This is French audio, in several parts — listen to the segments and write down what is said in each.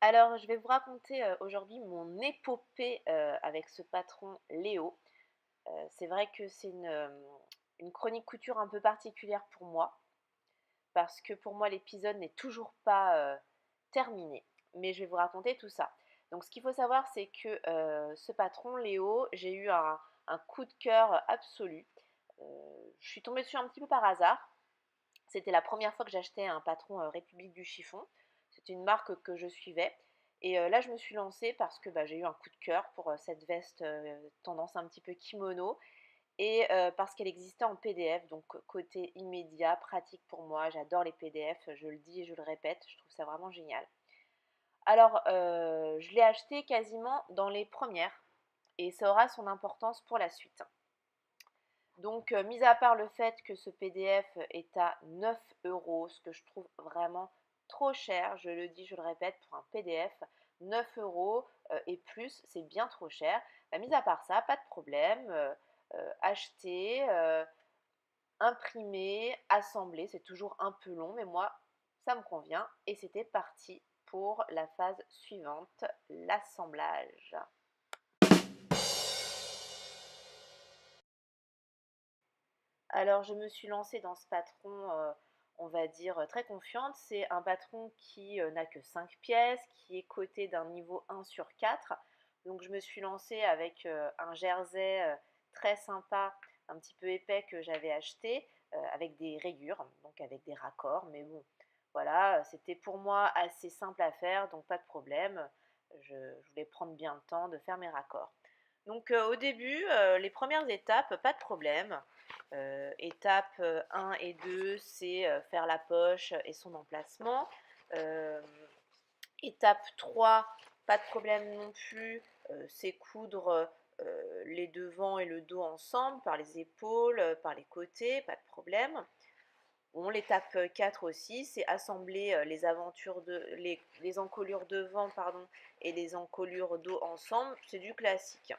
Alors, je vais vous raconter aujourd'hui mon épopée avec ce patron Léo. C'est vrai que c'est une chronique couture un peu particulière pour moi, parce que pour moi l'épisode n'est toujours pas terminé. Mais je vais vous raconter tout ça. Donc, ce qu'il faut savoir, c'est que ce patron Léo, j'ai eu un coup de cœur absolu. Je suis tombée dessus un petit peu par hasard. C'était la première fois que j'achetais un patron République du chiffon. C'était une marque que je suivais. Et là, je me suis lancée parce que j'ai eu un coup de cœur pour cette veste tendance un petit peu kimono et parce qu'elle existait en PDF, donc côté immédiat, pratique pour moi. J'adore les PDF, je le dis et je le répète, je trouve ça vraiment génial. Alors, je l'ai acheté quasiment dans les premières et ça aura son importance pour la suite. Donc, mis à part le fait que ce PDF est à 9 euros, ce que je trouve vraiment trop cher, je le dis, je le répète, pour un PDF, 9 euros et plus, c'est bien trop cher. Mis à part ça, pas de problème, acheter, imprimer, assembler, c'est toujours un peu long, mais moi, ça me convient. Et c'était parti pour la phase suivante, l'assemblage. Alors, je me suis lancée dans ce patron, on va dire, très confiante. C'est un patron qui n'a que 5 pièces, qui est coté d'un niveau 1/4. Donc, je me suis lancée avec un jersey très sympa, un petit peu épais que j'avais acheté, avec des rayures, donc avec des raccords. Mais bon, voilà, c'était pour moi assez simple à faire, donc pas de problème. Je voulais prendre bien le temps de faire mes raccords. Donc, au début, les premières étapes, pas de problème. Étape 1 et 2, c'est faire la poche et son emplacement. Euh, Étape 3, pas de problème non plus, c'est coudre les devants et le dos ensemble, par les épaules, par les côtés, pas de problème. Bon, l'étape 4 aussi, c'est assembler les encolures devant pardon, et les encolures dos ensemble, c'est du classique.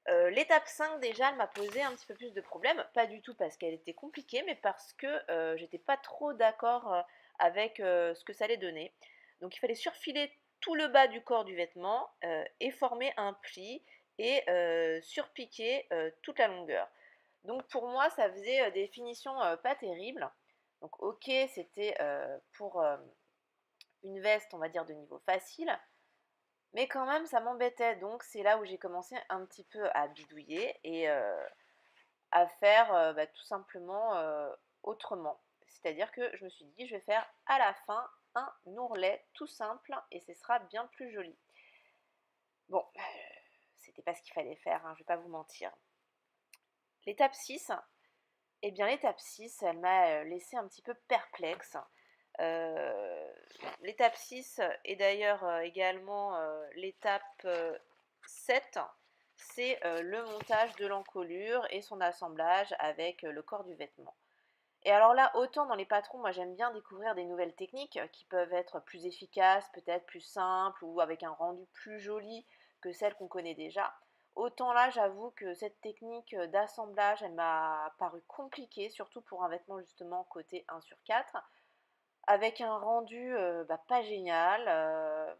L'étape 5 déjà, elle m'a posé un petit peu plus de problèmes, pas du tout parce qu'elle était compliquée, mais parce que j'étais pas trop d'accord avec ce que ça allait donner. Donc il fallait surfiler tout le bas du corps du vêtement et former un pli et surpiquer toute la longueur. Donc pour moi, ça faisait des finitions pas terribles. Donc ok, c'était pour une veste, on va dire, de niveau facile. Mais quand même, ça m'embêtait. Donc, c'est là où j'ai commencé un petit peu à bidouiller et à faire tout simplement autrement. C'est-à-dire que je me suis dit, je vais faire à la fin un ourlet tout simple et ce sera bien plus joli. Bon, c'était pas ce qu'il fallait faire, hein, je vais pas vous mentir. L'étape 6, eh bien l'étape 6, elle m'a laissé un petit peu perplexe. Euh, L'étape 6 est d'ailleurs également l'étape 7, c'est le montage de l'encolure et son assemblage avec le corps du vêtement. Et alors là, autant dans les patrons, moi j'aime bien découvrir des nouvelles techniques qui peuvent être plus efficaces, peut-être plus simples ou avec un rendu plus joli que celles qu'on connaît déjà. Autant là, j'avoue que cette technique d'assemblage, elle m'a paru compliquée, surtout pour un vêtement justement côté 1/4 avec un rendu pas génial,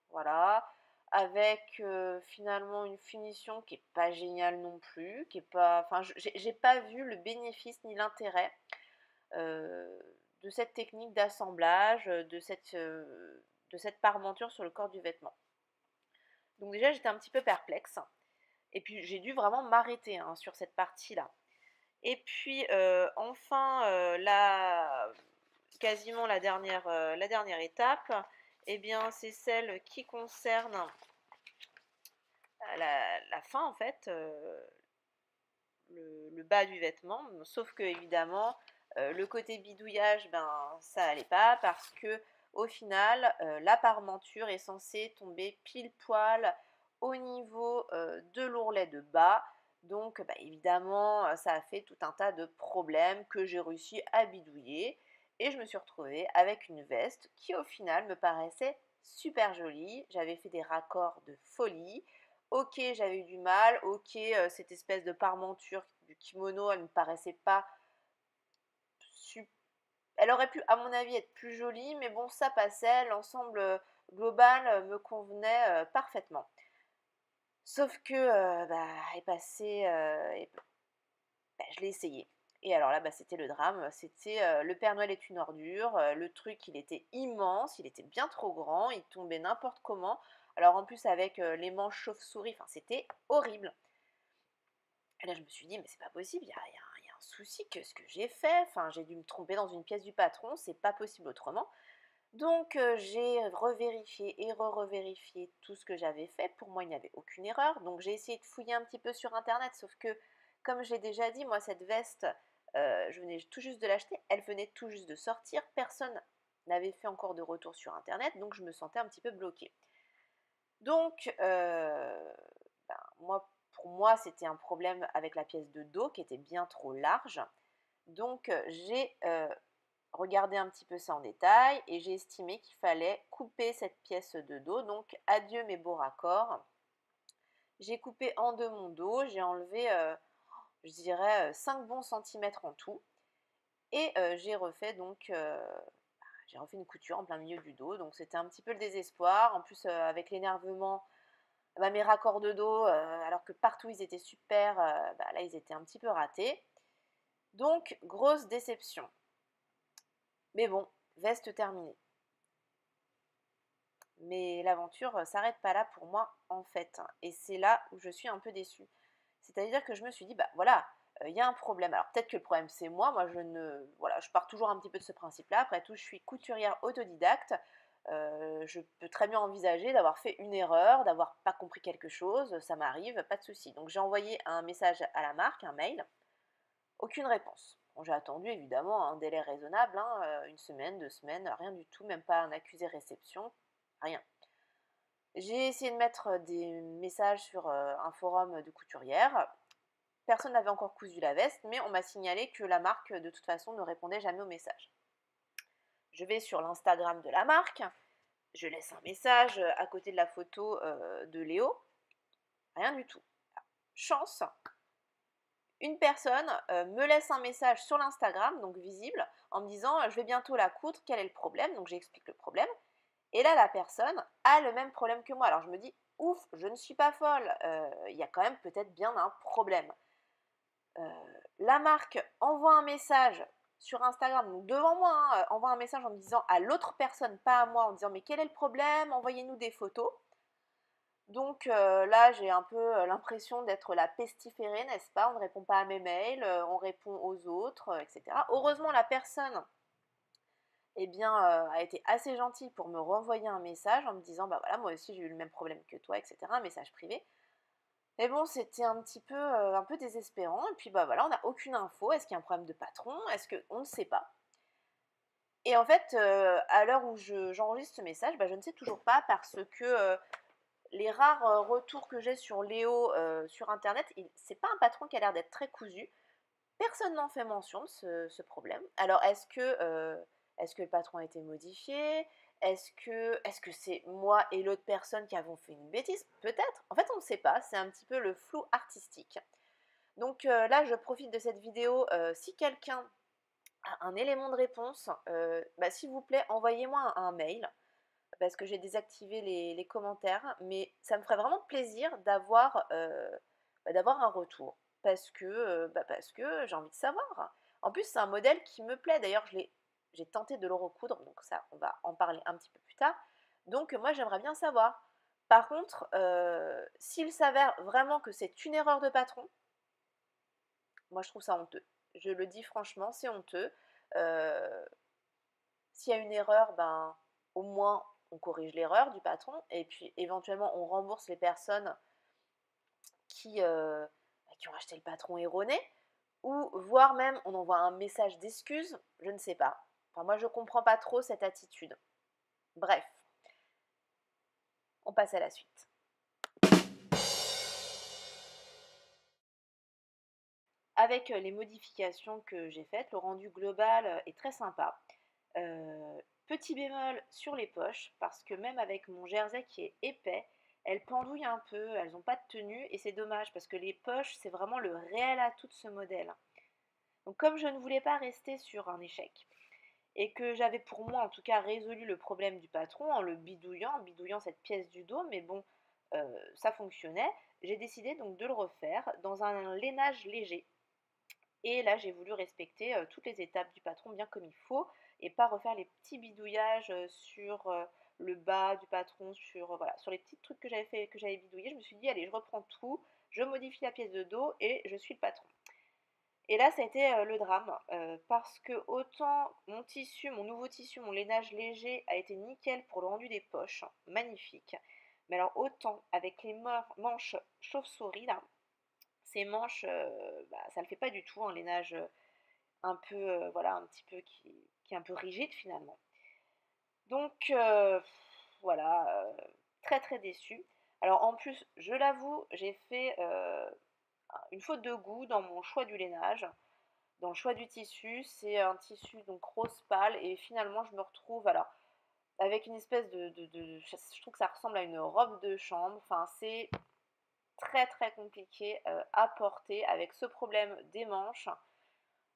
voilà, avec finalement une finition qui est pas géniale non plus, qui est pas, enfin, j'ai pas vu le bénéfice ni l'intérêt euh, de cette technique d'assemblage, de cette parmenture sur le corps du vêtement. Donc déjà, j'étais un petit peu perplexe, et puis j'ai dû vraiment m'arrêter hein, sur cette partie-là. Et puis enfin, quasiment la dernière étape, eh bien, c'est celle qui concerne la fin en fait, le bas du vêtement. Sauf que évidemment, le côté bidouillage, ben ça allait pas parce que au final, la parmenture est censée tomber pile poil au niveau de l'ourlet de bas. Donc, évidemment, ça a fait tout un tas de problèmes que j'ai réussi à bidouiller. Et je me suis retrouvée avec une veste qui, au final, me paraissait super jolie. J'avais fait des raccords de folie. Ok, j'avais eu du mal. Ok, cette espèce de parmenture du kimono, elle me paraissait pas super. Elle aurait pu, à mon avis, être plus jolie, mais bon, ça passait. L'ensemble global me convenait parfaitement. Sauf que est passé, je l'ai essayé. Et alors là, c'était le drame. C'était le Père Noël est une ordure. Le truc, il était immense, il était bien trop grand, il tombait n'importe comment. Alors en plus avec les manches chauve-souris, enfin c'était horrible. Et là, je me suis dit, mais c'est pas possible, il y a un souci, qu'est-ce que j'ai fait? Enfin, j'ai dû me tromper dans une pièce du patron, c'est pas possible autrement. Donc, j'ai revérifié et re-revérifié tout ce que j'avais fait. Pour moi, il n'y avait aucune erreur. Donc, j'ai essayé de fouiller un petit peu sur internet, sauf que, comme j'ai déjà dit, moi, cette veste, je venais tout juste de l'acheter, elle venait tout juste de sortir. Personne n'avait fait encore de retour sur internet, donc je me sentais un petit peu bloquée. Donc, moi, pour moi, c'était un problème avec la pièce de dos qui était bien trop large. Donc, j'ai regardé un petit peu ça en détail et j'ai estimé qu'il fallait couper cette pièce de dos. Donc, adieu mes beaux raccords. J'ai coupé en deux mon dos, j'ai enlevé, je dirais, 5 bons centimètres en tout. Et j'ai refait une couture en plein milieu du dos. Donc, c'était un petit peu le désespoir. En plus, avec l'énervement, mes raccords de dos, alors que partout ils étaient super, là ils étaient un petit peu ratés. Donc, grosse déception. Mais bon, veste terminée. Mais l'aventure s'arrête pas là pour moi en fait. Et c'est là où je suis un peu déçue. C'est-à-dire que je me suis dit, voilà, il y a un problème. Alors peut-être que le problème c'est moi je ne. Voilà, je pars toujours un petit peu de ce principe-là. Après tout, je suis couturière autodidacte. Je peux très bien envisager d'avoir fait une erreur, d'avoir pas compris quelque chose, ça m'arrive, pas de souci. Donc j'ai envoyé un message à la marque, un mail, aucune réponse. Bon, j'ai attendu évidemment un délai raisonnable, une semaine, 2 semaines, rien du tout, même pas un accusé réception, rien. J'ai essayé de mettre des messages sur un forum de couturière. Personne n'avait encore cousu la veste, mais on m'a signalé que la marque de toute façon ne répondait jamais aux messages. Je vais sur l'Instagram de la marque, je laisse un message à côté de la photo de Léo, rien du tout. Chance, une personne me laisse un message sur l'Instagram, donc visible, en me disant je vais bientôt la coudre, quel est le problème? Donc j'explique le problème. Et là, la personne a le même problème que moi. Alors je me dis, ouf, je ne suis pas folle, il y a quand même peut-être bien un problème. La marque envoie un message sur Instagram, donc devant moi, envoie un message en me disant à l'autre personne, pas à moi, en disant mais quel est le problème? Envoyez-nous des photos. Donc là, j'ai un peu l'impression d'être la pestiférée, n'est-ce pas? On ne répond pas à mes mails, on répond aux autres, etc. Heureusement, la personne a été assez gentille pour me renvoyer un message en me disant voilà, moi aussi j'ai eu le même problème que toi, etc. Un message privé. Mais bon, c'était un peu désespérant. Et puis voilà, on n'a aucune info. Est-ce qu'il y a un problème de patron? Est-ce que on ne sait pas? Et en fait, à l'heure où j'enregistre ce message, je ne sais toujours pas parce que les rares retours que j'ai sur Léo sur internet, c'est pas un patron qui a l'air d'être très cousu. Personne n'en fait mention de ce problème. Alors est-ce que le patron a été modifié? Est-ce que c'est moi et l'autre personne qui avons fait une bêtise? Peut-être. En fait, on ne sait pas. C'est un petit peu le flou artistique. Donc là, je profite de cette vidéo. Si quelqu'un a un élément de réponse, s'il vous plaît, envoyez-moi un mail parce que j'ai désactivé les commentaires, mais ça me ferait vraiment plaisir d'avoir un retour, parce que j'ai envie de savoir. En plus, c'est un modèle qui me plaît, d'ailleurs, j'ai tenté de le recoudre, donc ça, on va en parler un petit peu plus tard. Donc moi, j'aimerais bien savoir. Par contre, s'il s'avère vraiment que c'est une erreur de patron, moi je trouve ça honteux. Je le dis franchement, c'est honteux. Euh, S'il y a une erreur, au moins on corrige l'erreur du patron et puis éventuellement on rembourse les personnes qui, euh, qui ont acheté le patron erroné ou voire même on envoie un message d'excuse, je ne sais pas. Enfin, moi je comprends pas trop cette attitude. Bref, on passe à la suite. Avec les modifications que j'ai faites, le rendu global est très sympa. Petit bémol sur les poches, parce que même avec mon jersey qui est épais, elles pendouillent un peu, elles n'ont pas de tenue, et c'est dommage, parce que les poches, c'est vraiment le réel atout de ce modèle. Donc comme je ne voulais pas rester sur un échec, et que j'avais pour moi en tout cas résolu le problème du patron en le bidouillant, en bidouillant cette pièce du dos, mais bon, ça fonctionnait. J'ai décidé donc de le refaire dans un lainage léger. Et là, j'ai voulu respecter toutes les étapes du patron bien comme il faut et pas refaire les petits bidouillages sur le bas du patron, sur, voilà, sur les petits trucs que j'avais fait, que j'avais bidouillé. Je me suis dit, allez, je reprends tout, je modifie la pièce de dos et je suis le patron. Et là, ça a été le drame parce que autant mon tissu, mon nouveau tissu, mon lainage léger a été nickel pour le rendu des poches, magnifique. Mais alors autant avec les manches chauve-souris là, ces manches, bah, ça le fait pas du tout, un lainage un peu, voilà, un petit peu qui est un peu rigide finalement. Donc voilà, très très déçue. Alors en plus, je l'avoue, j'ai fait une faute de goût dans mon choix du lainage, dans le choix du tissu. C'est un tissu donc rose pâle et finalement je me retrouve alors avec une espèce je trouve que ça ressemble à une robe de chambre. Enfin, c'est très très compliqué à porter avec ce problème des manches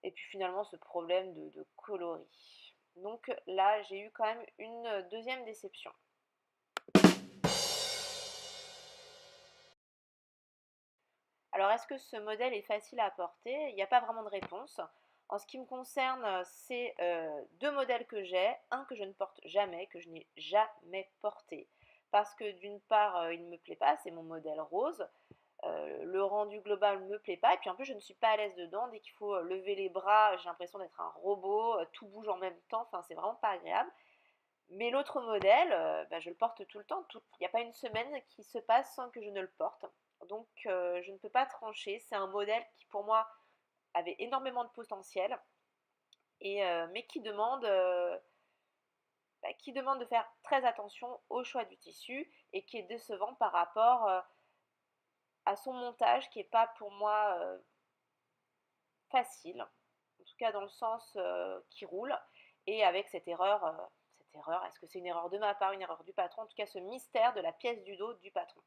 et puis finalement ce problème de coloris. Donc là, j'ai eu quand même une deuxième déception. Alors, est-ce que ce modèle est facile à porter? Il n'y a pas vraiment de réponse. En ce qui me concerne, c'est deux modèles que j'ai, un que je ne porte jamais, que je n'ai jamais porté, parce que d'une part, il ne me plaît pas, c'est mon modèle rose. Le rendu global ne me plaît pas, et puis en plus, je ne suis pas à l'aise dedans. Dès qu'il faut lever les bras, j'ai l'impression d'être un robot, tout bouge en même temps, enfin, c'est vraiment pas agréable. Mais l'autre modèle, bah, je le porte tout le temps. Il n'y a pas une semaine qui se passe sans que je ne le porte. Donc je ne peux pas trancher. C'est un modèle qui pour moi avait énormément de potentiel, mais qui demande de faire très attention au choix du tissu et qui est décevant par rapport à son montage qui n'est pas pour moi facile. En tout cas dans le sens qui roule. Et avec cette erreur, est-ce que c'est une erreur de ma part, une erreur du patron, en tout cas ce mystère de la pièce du dos du patron.